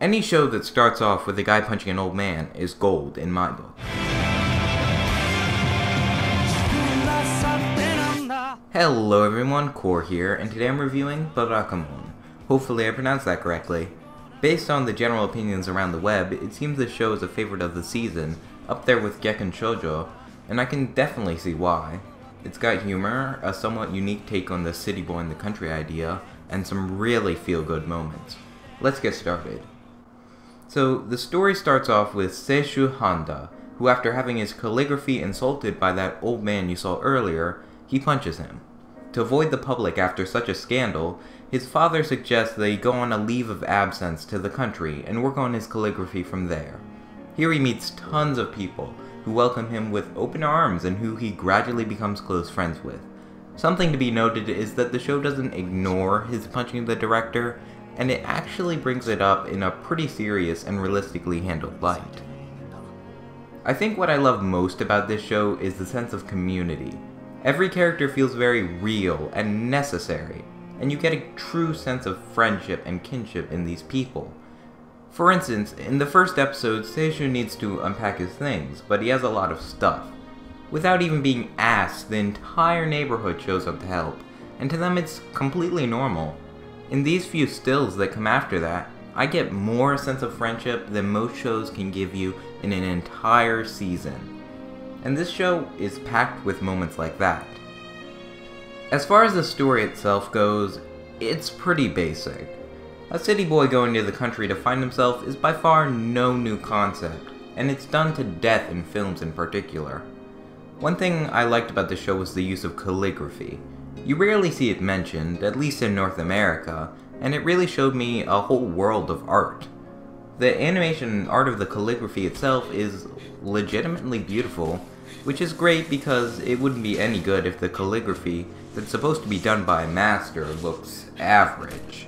Any show that starts off with a guy punching an old man is gold in my book. Hello everyone, Core here, and today I'm reviewing Barakamon. Hopefully I pronounced that correctly. Based on the general opinions around the web, it seems this show is a favorite of the season, up there with Gekkan Shoujo, and I can definitely see why. It's got humor, a somewhat unique take on the city boy in the country idea, and some really feel-good moments. Let's get started. So, the story starts off with Seishu Handa, who after having his calligraphy insulted by that old man you saw earlier, he punches him. To avoid the public after such a scandal, his father suggests that he go on a leave of absence to the country and work on his calligraphy from there. Here he meets tons of people who welcome him with open arms and who he gradually becomes close friends with. Something to be noted is that the show doesn't ignore his punching the director, and it actually brings it up in a pretty serious and realistically handled light. I think what I love most about this show is the sense of community. Every character feels very real and necessary, and you get a true sense of friendship and kinship in these people. For instance, in the first episode, Seishu needs to unpack his things, but he has a lot of stuff. Without even being asked, the entire neighborhood shows up to help, and to them it's completely normal. In these few stills that come after that, I get more sense of friendship than most shows can give you in an entire season. And this show is packed with moments like that. As far as the story itself goes, it's pretty basic. A city boy going to the country to find himself is by far no new concept, and it's done to death in films in particular. One thing I liked about the show was the use of calligraphy. You rarely see it mentioned, at least in North America, and it really showed me a whole world of art. The animation and art of the calligraphy itself is legitimately beautiful, which is great because it wouldn't be any good if the calligraphy that's supposed to be done by a master looks average.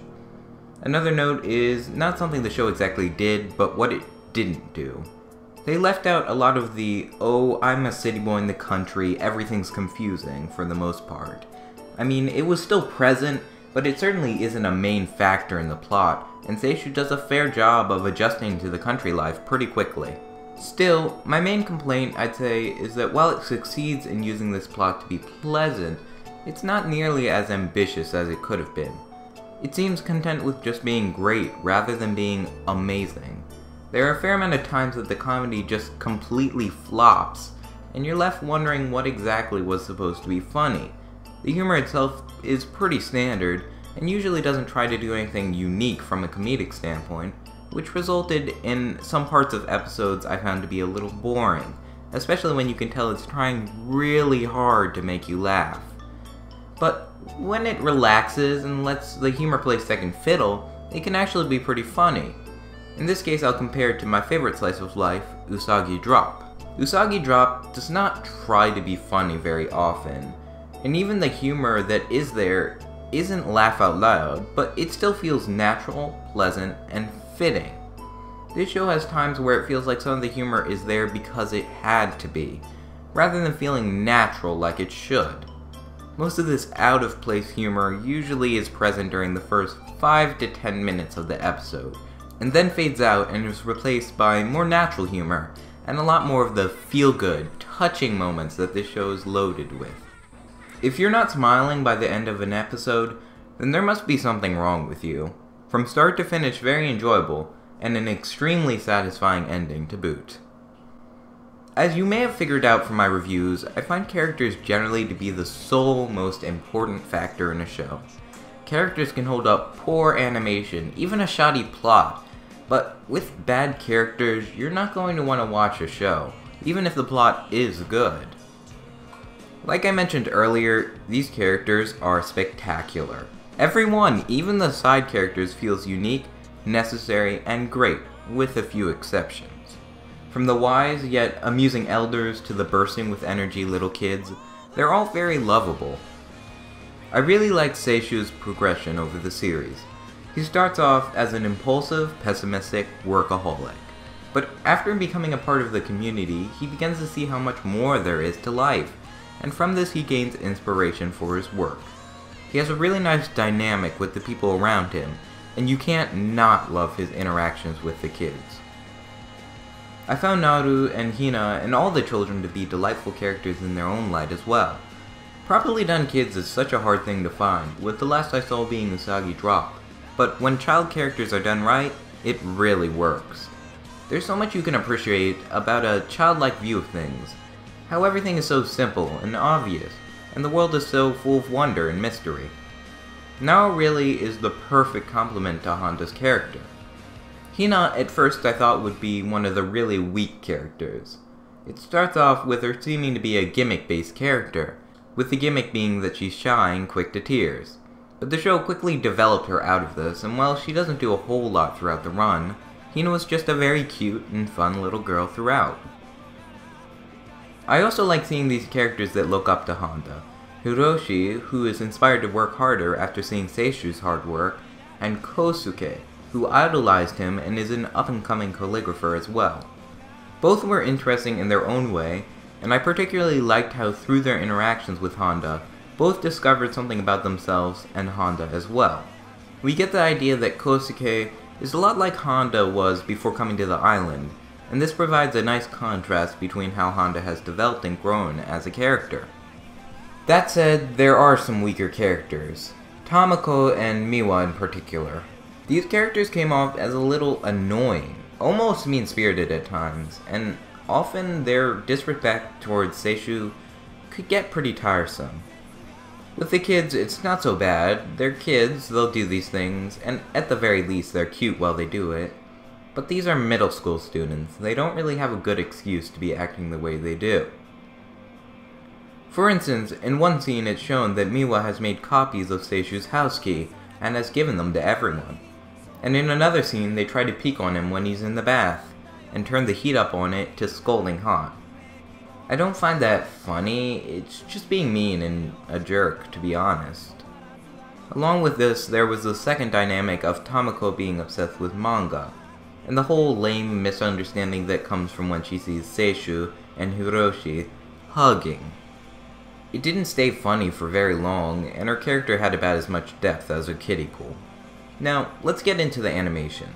Another note is not something the show exactly did, but what it didn't do. They left out a lot of the, oh, I'm a city boy in the country, everything's confusing, for the most part. I mean, it was still present, but it certainly isn't a main factor in the plot, and Seishu does a fair job of adjusting to the country life pretty quickly. Still, my main complaint, I'd say, is that while it succeeds in using this plot to be pleasant, it's not nearly as ambitious as it could have been. It seems content with just being great rather than being amazing. There are a fair amount of times that the comedy just completely flops, and you're left wondering what exactly was supposed to be funny. The humor itself is pretty standard, and usually doesn't try to do anything unique from a comedic standpoint, which resulted in some parts of episodes I found to be a little boring, especially when you can tell it's trying really hard to make you laugh. But when it relaxes and lets the humor play second fiddle, it can actually be pretty funny. In this case, I'll compare it to my favorite slice of life, Usagi Drop. Usagi Drop does not try to be funny very often, and even the humor that is there isn't laugh out loud, but it still feels natural, pleasant, and fitting. This show has times where it feels like some of the humor is there because it had to be, rather than feeling natural like it should. Most of this out-of-place humor usually is present during the first 5 to 10 minutes of the episode, and then fades out and is replaced by more natural humor, and a lot more of the feel-good, touching moments that this show is loaded with. If you're not smiling by the end of an episode, then there must be something wrong with you. From start to finish, very enjoyable, and an extremely satisfying ending to boot. As you may have figured out from my reviews, I find characters generally to be the sole most important factor in a show. Characters can hold up poor animation, even a shoddy plot, but with bad characters, you're not going to want to watch a show, even if the plot is good. Like I mentioned earlier, these characters are spectacular. Everyone, even the side characters, feels unique, necessary, and great, with a few exceptions. From the wise yet amusing elders to the bursting with energy little kids, they're all very lovable. I really like Seishu's progression over the series. He starts off as an impulsive, pessimistic workaholic, but after becoming a part of the community, he begins to see how much more there is to life, and from this he gains inspiration for his work. He has a really nice dynamic with the people around him, and you can't not love his interactions with the kids. I found Naru and Hina and all the children to be delightful characters in their own light as well. Properly done kids is such a hard thing to find, with the last I saw being Usagi Drop, but when child characters are done right, it really works. There's so much you can appreciate about a childlike view of things, how everything is so simple and obvious, and the world is so full of wonder and mystery. Naru really is the perfect complement to Honda's character. Hina at first I thought would be one of the really weak characters. It starts off with her seeming to be a gimmick-based character, with the gimmick being that she's shy and quick to tears. But the show quickly developed her out of this, and while she doesn't do a whole lot throughout the run, Hina was just a very cute and fun little girl throughout. I also like seeing these characters that look up to Honda. Hiroshi, who is inspired to work harder after seeing Seishu's hard work, and Kosuke, who idolized him and is an up-and-coming calligrapher as well. Both were interesting in their own way, and I particularly liked how through their interactions with Honda, both discovered something about themselves and Honda as well. We get the idea that Kosuke is a lot like Honda was before coming to the island, and this provides a nice contrast between how Honda has developed and grown as a character. That said, there are some weaker characters, Tamako and Miwa in particular. These characters came off as a little annoying, almost mean-spirited at times, and often their disrespect towards Seishu could get pretty tiresome. With the kids, it's not so bad. They're kids, they'll do these things, and at the very least they're cute while they do it. But these are middle school students. They don't really have a good excuse to be acting the way they do. For instance, in one scene it's shown that Miwa has made copies of Seishu's house key and has given them to everyone. And in another scene they try to peek on him when he's in the bath, and turn the heat up on it to scalding hot. I don't find that funny, it's just being mean and a jerk, to be honest. Along with this, there was the second dynamic of Tamako being obsessed with manga, and the whole lame misunderstanding that comes from when she sees Seishu and Hiroshi hugging. It didn't stay funny for very long, and her character had about as much depth as her kitty cool. Now, let's get into the animation.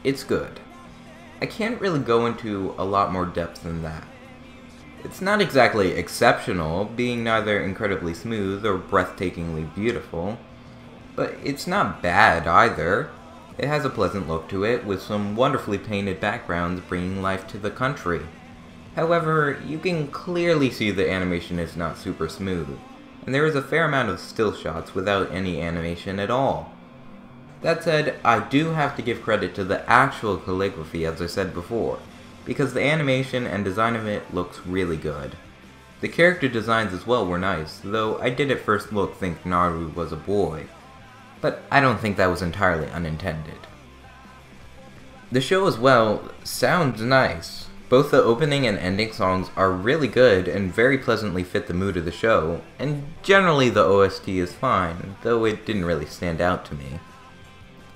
It's good. I can't really go into a lot more depth than that. It's not exactly exceptional, being neither incredibly smooth or breathtakingly beautiful, but it's not bad either. It has a pleasant look to it, with some wonderfully painted backgrounds bringing life to the country. However, you can clearly see the animation is not super smooth, and there is a fair amount of still shots without any animation at all. That said, I do have to give credit to the actual calligraphy, as I said before, because the animation and design of it looks really good. The character designs as well were nice, though I did at first look think Naru was a boy, but I don't think that was entirely unintended. The show as well sounds nice. Both the opening and ending songs are really good and very pleasantly fit the mood of the show, and generally the OST is fine, though it didn't really stand out to me.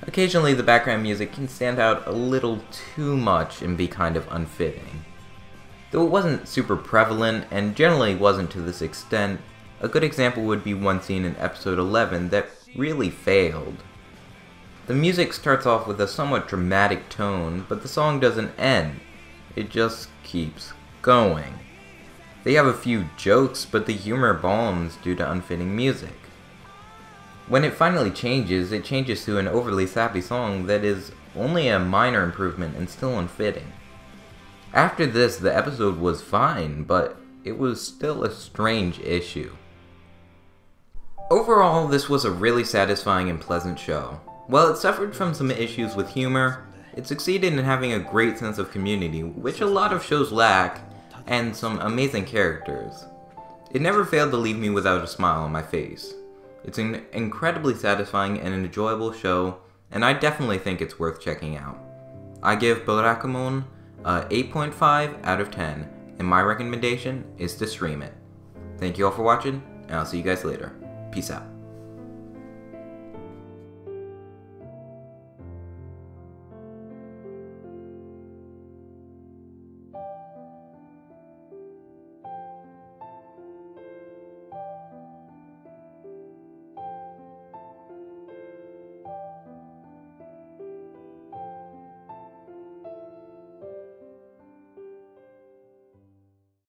Occasionally the background music can stand out a little too much and be kind of unfitting. Though it wasn't super prevalent, and generally wasn't to this extent, a good example would be one scene in episode 11 that really failed. The music starts off with a somewhat dramatic tone, but the song doesn't end. It just keeps going. They have a few jokes, but the humor bombs due to unfitting music. When it finally changes, it changes to an overly sappy song that is only a minor improvement and still unfitting. After this, the episode was fine, but it was still a strange issue. Overall, this was a really satisfying and pleasant show. While it suffered from some issues with humor, it succeeded in having a great sense of community, which a lot of shows lack, and some amazing characters. It never failed to leave me without a smile on my face. It's an incredibly satisfying and enjoyable show, and I definitely think it's worth checking out. I give Barakamon a 8.5 out of 10, and my recommendation is to stream it. Thank you all for watching, and I'll see you guys later. Peace out.